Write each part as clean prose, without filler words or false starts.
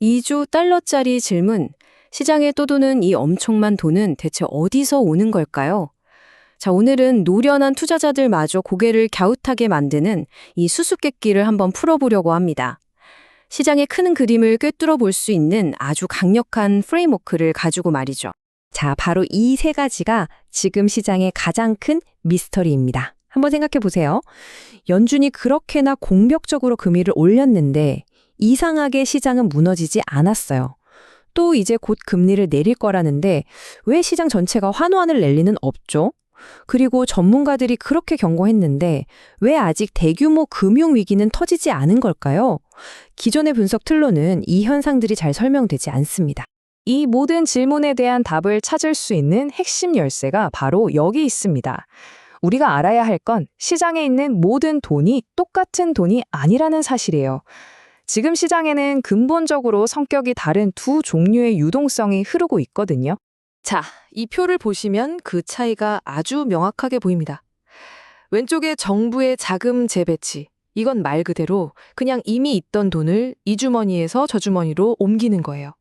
2조 달러짜리 질문. 시장에 떠도는 이 엄청난 돈은 대체 어디서 오는 걸까요? 자, 오늘은 노련한 투자자들마저 고개를 갸웃하게 만드는 이 수수께끼를 한번 풀어보려고 합니다. 시장의 큰 그림을 꿰뚫어 볼 수 있는 아주 강력한 프레임워크를 가지고 말이죠. 자, 바로 이 세 가지가 지금 시장의 가장 큰 미스터리입니다. 한번 생각해 보세요. 연준이 그렇게나 공격적으로 금리를 올렸는데 이상하게 시장은 무너지지 않았어요. 또 이제 곧 금리를 내릴 거라는데 왜 시장 전체가 환호한을 낼 리는 없죠? 그리고 전문가들이 그렇게 경고했는데 왜 아직 대규모 금융위기는 터지지 않은 걸까요? 기존의 분석 틀로는 이 현상들이 잘 설명되지 않습니다. 이 모든 질문에 대한 답을 찾을 수 있는 핵심 열쇠가 바로 여기 있습니다. 우리가 알아야 할 건 시장에 있는 모든 돈이 똑같은 돈이 아니라는 사실이에요. 지금 시장에는 근본적으로 성격이 다른 두 종류의 유동성이 흐르고 있거든요. 자, 이 표를 보시면 그 차이가 아주 명확하게 보입니다. 왼쪽에 정부의 자금 재배치. 이건 말 그대로 그냥 이미 있던 돈을 이 주머니에서 저 주머니로 옮기는 거예요.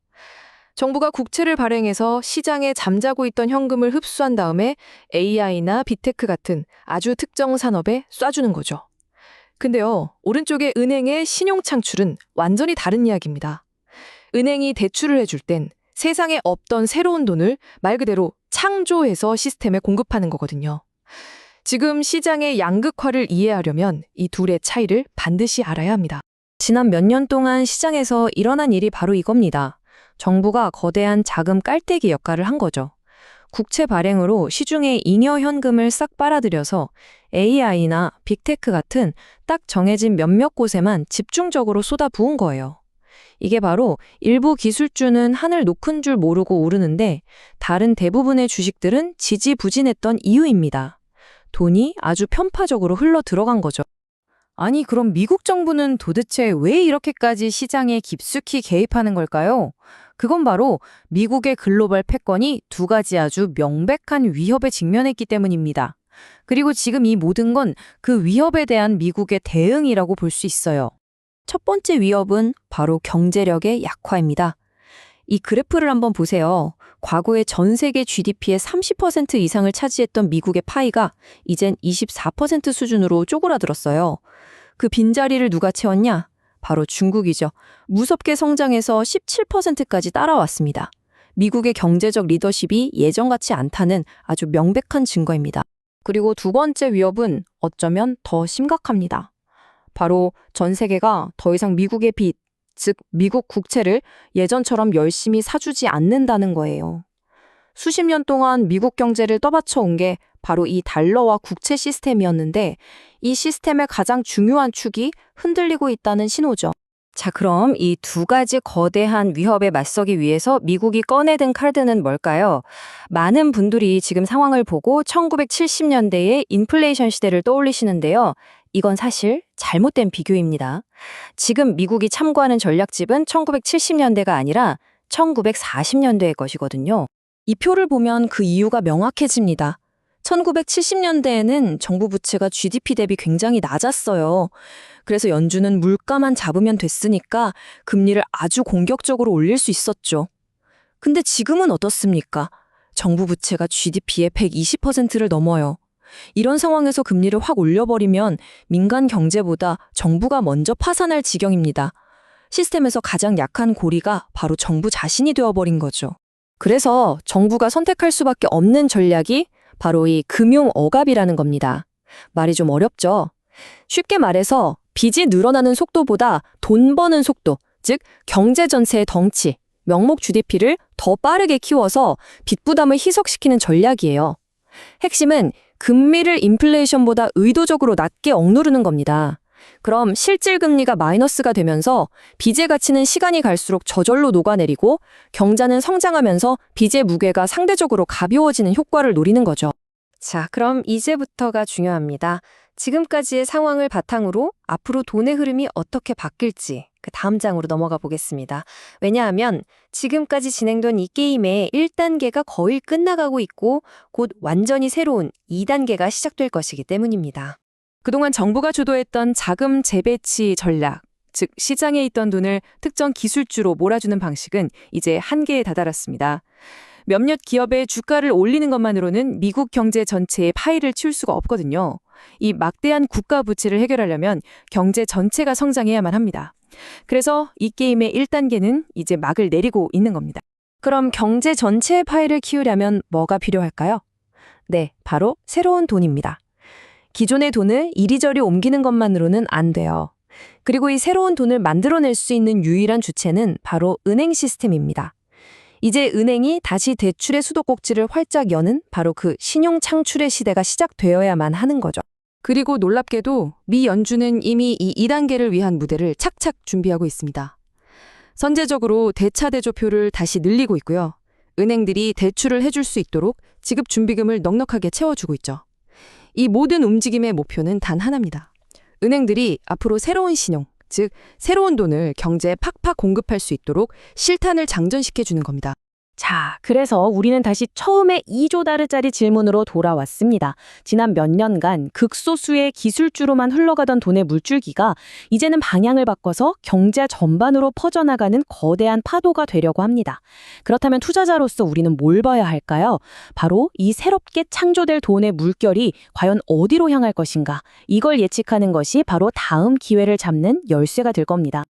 정부가 국채를 발행해서 시장에 잠자고 있던 현금을 흡수한 다음에 AI나 빅테크 같은 아주 특정 산업에 쏴주는 거죠. 근데요, 오른쪽의 은행의 신용 창출은 완전히 다른 이야기입니다. 은행이 대출을 해줄 땐 세상에 없던 새로운 돈을 말 그대로 창조해서 시스템에 공급하는 거거든요. 지금 시장의 양극화를 이해하려면 이 둘의 차이를 반드시 알아야 합니다. 지난 몇 년 동안 시장에서 일어난 일이 바로 이겁니다. 정부가 거대한 자금 깔때기 역할을 한 거죠. 국채 발행으로 시중에 잉여 현금을 싹 빨아들여서 AI나 빅테크 같은 딱 정해진 몇몇 곳에만 집중적으로 쏟아부은 거예요. 이게 바로 일부 기술주는 하늘 높은 줄 모르고 오르는데 다른 대부분의 주식들은 지지부진했던 이유입니다. 돈이 아주 편파적으로 흘러 들어간 거죠. 아니, 그럼 미국 정부는 도대체 왜 이렇게까지 시장에 깊숙이 개입하는 걸까요? 그건 바로 미국의 글로벌 패권이 두 가지 아주 명백한 위협에 직면했기 때문입니다. 그리고 지금 이 모든 건 그 위협에 대한 미국의 대응이라고 볼 수 있어요. 첫 번째 위협은 바로 경제력의 약화입니다. 이 그래프를 한번 보세요. 과거에 전 세계 GDP의 30% 이상을 차지했던 미국의 파이가 이젠 24% 수준으로 쪼그라들었어요. 그 빈자리를 누가 채웠냐? 바로 중국이죠. 무섭게 성장해서 17%까지 따라왔습니다. 미국의 경제적 리더십이 예전 같지 않다는 아주 명백한 증거입니다. 그리고 두 번째 위협은 어쩌면 더 심각합니다. 바로 전 세계가 더 이상 미국의 빚, 즉 미국 국채를 예전처럼 열심히 사주지 않는다는 거예요. 수십 년 동안 미국 경제를 떠받쳐 온 게 바로 이 달러와 국채 시스템이었는데 이 시스템의 가장 중요한 축이 흔들리고 있다는 신호죠. 자, 그럼 이 두 가지 거대한 위협에 맞서기 위해서 미국이 꺼내든 카드는 뭘까요? 많은 분들이 지금 상황을 보고 1970년대의 인플레이션 시대를 떠올리시는데요. 이건 사실 잘못된 비교입니다. 지금 미국이 참고하는 전략집은 1970년대가 아니라 1940년대의 것이거든요. 이 표를 보면 그 이유가 명확해집니다. 1970년대에는 정부 부채가 GDP 대비 굉장히 낮았어요. 그래서 연준은 물가만 잡으면 됐으니까 금리를 아주 공격적으로 올릴 수 있었죠. 근데 지금은 어떻습니까? 정부 부채가 GDP의 120%를 넘어요. 이런 상황에서 금리를 확 올려버리면 민간 경제보다 정부가 먼저 파산할 지경입니다. 시스템에서 가장 약한 고리가 바로 정부 자신이 되어버린 거죠. 그래서 정부가 선택할 수밖에 없는 전략이 바로 이 금융 억압이라는 겁니다. 말이 좀 어렵죠? 쉽게 말해서 빚이 늘어나는 속도보다 돈 버는 속도, 즉 경제 전체의 덩치, 명목 GDP를 더 빠르게 키워서 빚 부담을 희석시키는 전략이에요. 핵심은 금리를 인플레이션보다 의도적으로 낮게 억누르는 겁니다. 그럼 실질 금리가 마이너스가 되면서 빚의 가치는 시간이 갈수록 저절로 녹아내리고 경자는 성장하면서 빚의 무게가 상대적으로 가벼워지는 효과를 노리는 거죠. 자, 그럼 이제부터가 중요합니다. 지금까지의 상황을 바탕으로 앞으로 돈의 흐름이 어떻게 바뀔지 그 다음 장으로 넘어가 보겠습니다. 왜냐하면 지금까지 진행된 이 게임의 1단계가 거의 끝나가고 있고 곧 완전히 새로운 2단계가 시작될 것이기 때문입니다. 그동안 정부가 주도했던 자금 재배치 전략, 즉 시장에 있던 돈을 특정 기술주로 몰아주는 방식은 이제 한계에 다다랐습니다. 몇몇 기업의 주가를 올리는 것만으로는 미국 경제 전체의 파이를 치울 수가 없거든요. 이 막대한 국가 부채를 해결하려면 경제 전체가 성장해야만 합니다. 그래서 이 게임의 1단계는 이제 막을 내리고 있는 겁니다. 그럼 경제 전체의 파이를 키우려면 뭐가 필요할까요? 네, 바로 새로운 돈입니다. 기존의 돈을 이리저리 옮기는 것만으로는 안 돼요. 그리고 이 새로운 돈을 만들어낼 수 있는 유일한 주체는 바로 은행 시스템입니다. 이제 은행이 다시 대출의 수도꼭지를 활짝 여는 바로 그 신용 창출의 시대가 시작되어야만 하는 거죠. 그리고 놀랍게도 미 연준은 이미 이 2단계를 위한 무대를 착착 준비하고 있습니다. 선제적으로 대차대조표를 다시 늘리고 있고요. 은행들이 대출을 해줄 수 있도록 지급 준비금을 넉넉하게 채워주고 있죠. 이 모든 움직임의 목표는 단 하나입니다. 은행들이 앞으로 새로운 신용, 즉 새로운 돈을 경제에 팍팍 공급할 수 있도록 실탄을 장전시켜주는 겁니다. 자, 그래서 우리는 다시 처음에 2조 달러짜리 질문으로 돌아왔습니다. 지난 몇 년간 극소수의 기술주로만 흘러가던 돈의 물줄기가 이제는 방향을 바꿔서 경제 전반으로 퍼져나가는 거대한 파도가 되려고 합니다. 그렇다면 투자자로서 우리는 뭘 봐야 할까요? 바로 이 새롭게 창조될 돈의 물결이 과연 어디로 향할 것인가? 이걸 예측하는 것이 바로 다음 기회를 잡는 열쇠가 될 겁니다.